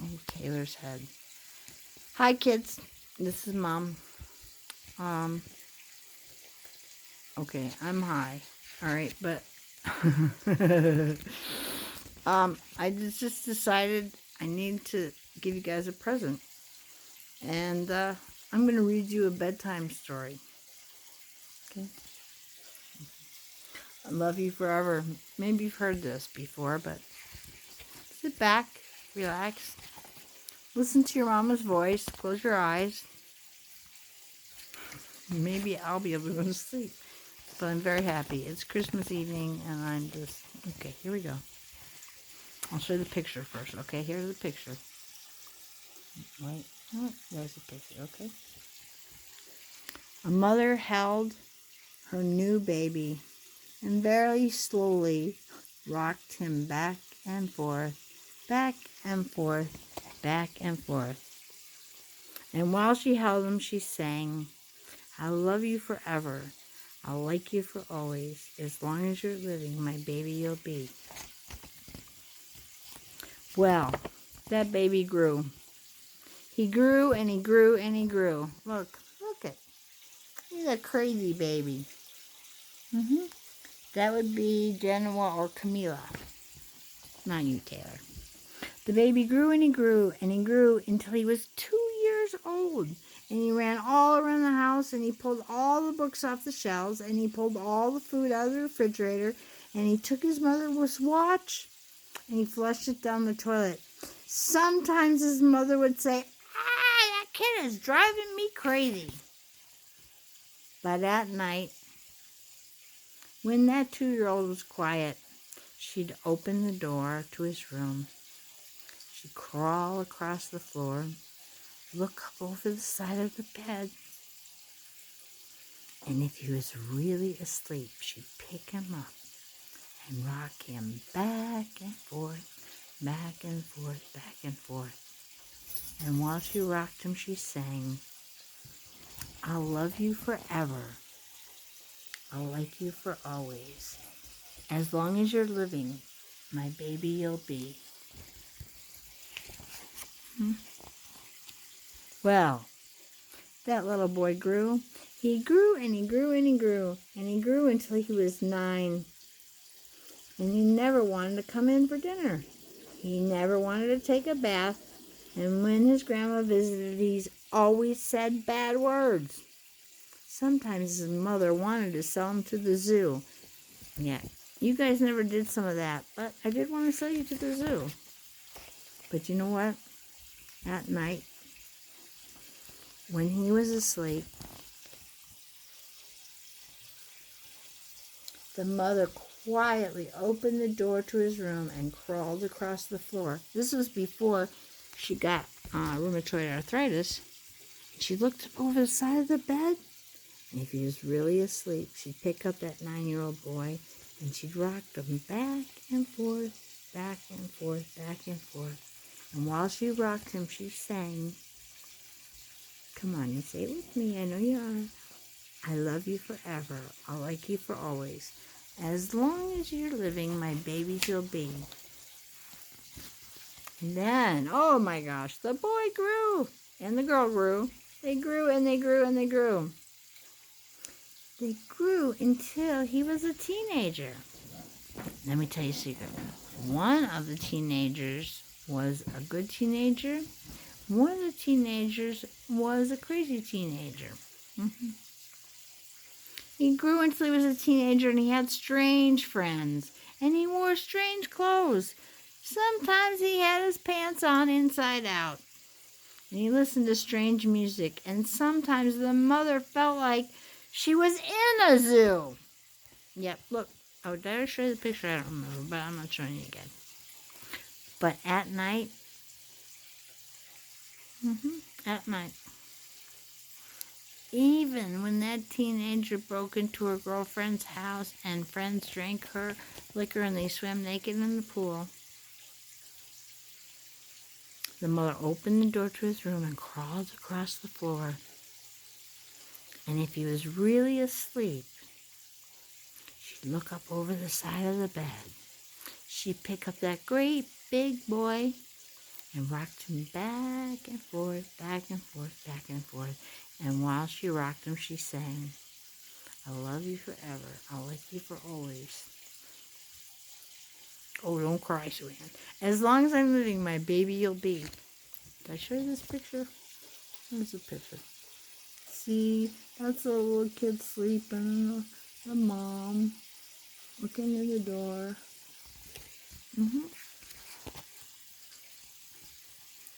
Oh, Taylor's head. Hi, kids. This is Mom. Um, okay, I'm high. All right, but I just decided I need to give you guys a present, and I'm gonna read you a bedtime story. Okay. I love you forever. Maybe you've heard this before, but sit back, relax, listen to your mama's voice, close your eyes. Maybe I'll be able to go to sleep. But I'm very happy. It's Christmas evening, and I'm just... Okay, here we go. I'll show you the picture first, okay? Here's the picture. Wait. Oh, there's the picture, okay? A mother held her new baby and very slowly rocked him back and forth, back and forth, back and forth. And while she held him, she sang, "I love you forever. I'll like you for always. As long as you're living, my baby you'll be." Well, that baby grew. He grew and he grew and he grew. Look it. He's a crazy baby. That would be Genoa or Camila. Not you, Taylor. The baby grew and he grew and he grew until he was 2 years old. And he ran all around the house and he pulled all the books off the shelves and he pulled all the food out of the refrigerator and he took his mother's watch and he flushed it down the toilet. Sometimes his mother would say, "Ah, that kid is driving me crazy." But at night, when that 2-year-old was quiet, she'd open the door to his room. She'd crawl across the floor, look up over the side of the bed, and if he was really asleep, she'd pick him up and rock him back and forth, back and forth, back and forth. And while she rocked him, she sang, "I'll love you forever. I'll like you for always. As long as you're living, my baby you'll be." Well, that little boy grew. He grew and he grew and he grew and he grew until he was 9. And he never wanted to come in for dinner. He never wanted to take a bath. And when his grandma visited, he always said bad words. Sometimes his mother wanted to sell him to the zoo. Yeah, you guys never did some of that, but I did want to sell you to the zoo. But you know what? At night, when he was asleep, the mother quietly opened the door to his room and crawled across the floor. This was before she got rheumatoid arthritis. She looked over the side of the bed, and if he was really asleep, she'd pick up that 9-year-old boy, and she'd rock him back and forth, back and forth, back and forth. And while she rocked him, she sang, come on and say it with me, I know you are. "I love you forever. I'll like you for always. As long as you're living, my babies you'll be." And then, oh my gosh, the boy grew and the girl grew. They grew and they grew and they grew. They grew until he was a teenager. Let me tell you a secret. One of the teenagers was a good teenager. One of the teenagers was a crazy teenager. He grew until he was a teenager and he had strange friends. And he wore strange clothes. Sometimes he had his pants on inside out. And he listened to strange music. And sometimes the mother felt like she was in a zoo. Yep, look. Oh, did I show you the picture? I don't remember, but I'm not showing you again. But at night, at night, even when that teenager broke into her girlfriend's house and friends drank her liquor and they swam naked in the pool, the mother opened the door to his room and crawled across the floor. And if he was really asleep, she'd look up over the side of the bed. She'd pick up that great big boy and rocked him back and forth, back and forth, back and forth. And while she rocked him, she sang, "I love you forever. I'll like you for always." Oh, don't cry, Suzanne. "As long as I'm living, my baby you'll be." Did I show you this picture? Here's a picture. See, that's a little kid sleeping, the mom looking in the door.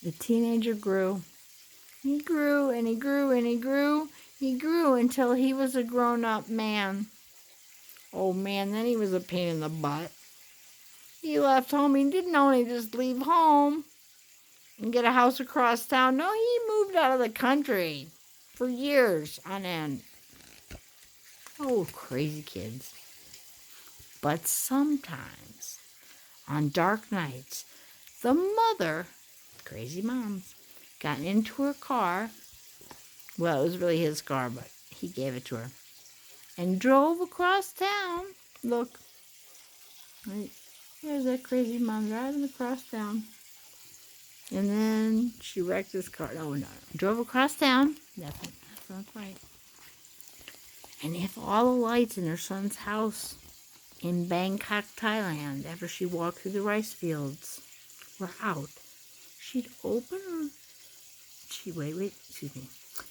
The teenager grew. He grew and he grew and he grew. He grew until he was a grown-up man. Oh man, then he was a pain in the butt. He left home. He didn't only just leave home and get a house across town. No, he moved out of the country for years on end. Oh, crazy kids. But sometimes, on dark nights, the mother, crazy moms, got into her car. Well, it was really his car, but he gave it to her. And drove across town. Look, right, there's that crazy mom driving across town. And then she wrecked his car. Oh, no. Drove across town. That's not right. And if all the lights in her son's house in Bangkok, Thailand, after she walked through the rice fields, were out, she'd open her...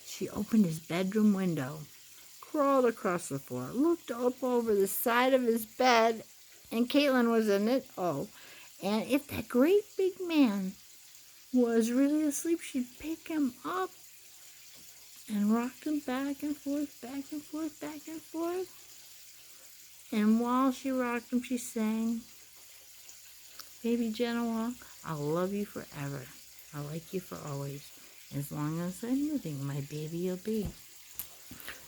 She opened his bedroom window, crawled across the floor, looked up over the side of his bed, and Caitlin was in it. Oh, and if that great big man was really asleep, she'd pick him up and rock him back and forth, back and forth, back and forth. And while she rocked him, she sang, "Baby Genoa, I'll love you forever. I'll like you for always. As long as I'm living, my baby you'll be."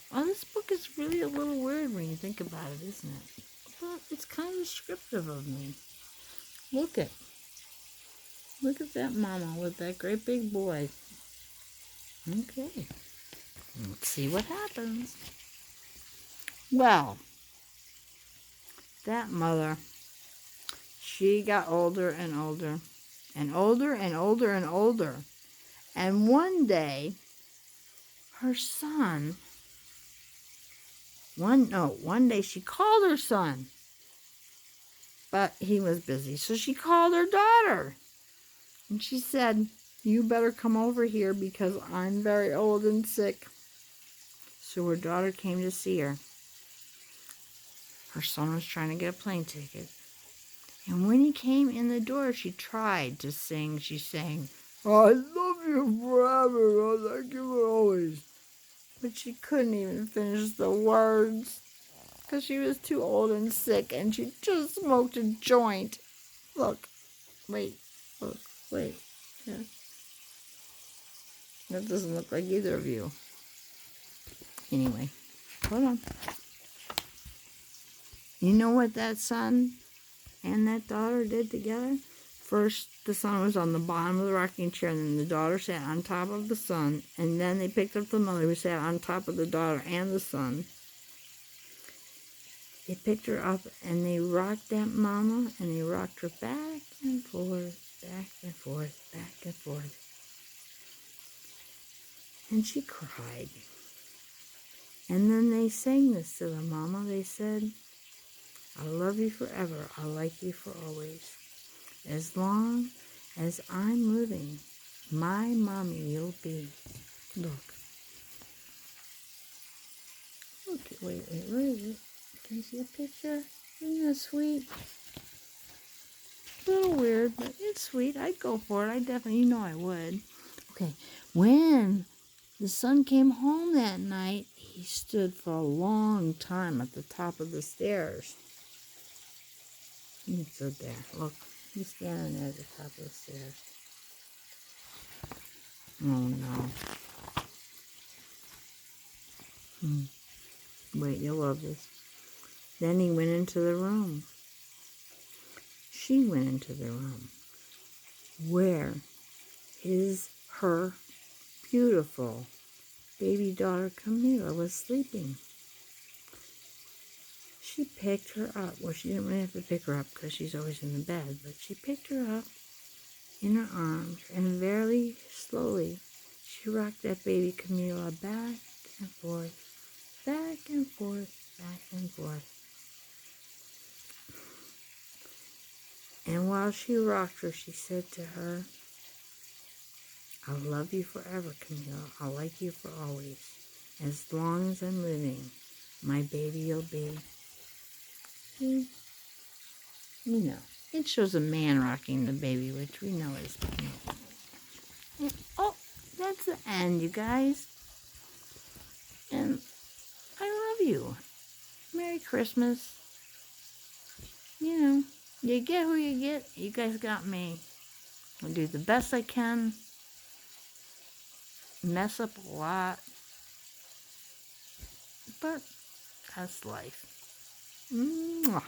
Well, this book is really a little weird when you think about it, isn't it? But it's kind of descriptive of me. Look at that mama with that great big boy. Okay, let's see what happens. Well, that mother, she got older and older, and older and older and older. And one day, her son, one day she called her son, but he was busy. So she called her daughter, and she said, "You better come over here because I'm very old and sick." So her daughter came to see her. Her son was trying to get a plane ticket. And when he came in the door, she tried to sing. She sang, "I love you forever, I like you for always." But she couldn't even finish the words because she was too old and sick, and she just smoked a joint. Look, wait. Yeah. That doesn't look like either of you. Anyway, hold on. You know what that son and that daughter did together? First, the son was on the bottom of the rocking chair, and then the daughter sat on top of the son, and then they picked up the mother who sat on top of the daughter and the son. They picked her up, and they rocked that mama, and they rocked her back and forth, back and forth, back and forth. And she cried. And then they sang this to the mama. They said, "I love you forever. I'll like you for always. As long as I'm living, my mommy you'll be." Look. Wait, where is it? Can you see a picture? Isn't that sweet? A little weird, but it's sweet. I'd go for it. I definitely, I would. Okay, when the son came home that night, he stood for a long time at the top of the stairs. He stood there. Look, he's standing there at the top of the stairs. Oh, no. Wait, you'll love this. Then he went into the room. She went into the room. Where is her beautiful baby daughter Camila was sleeping? She picked her up. Well, she didn't really have to pick her up because she's always in the bed, but she picked her up in her arms, and very slowly she rocked that baby Camila back and forth, back and forth, back and forth. And while she rocked her, she said to her, I'll love you forever, Camila. I'll like you for always. As long as I'm living, my baby you'll be. You know, it shows a man rocking the baby, which we know is Camila. And, oh, that's the end, you guys. And I love you. Merry Christmas. You know, you get who you get. You guys got me. I'll do the best I can. Mess up a lot. But that's life. Mwah.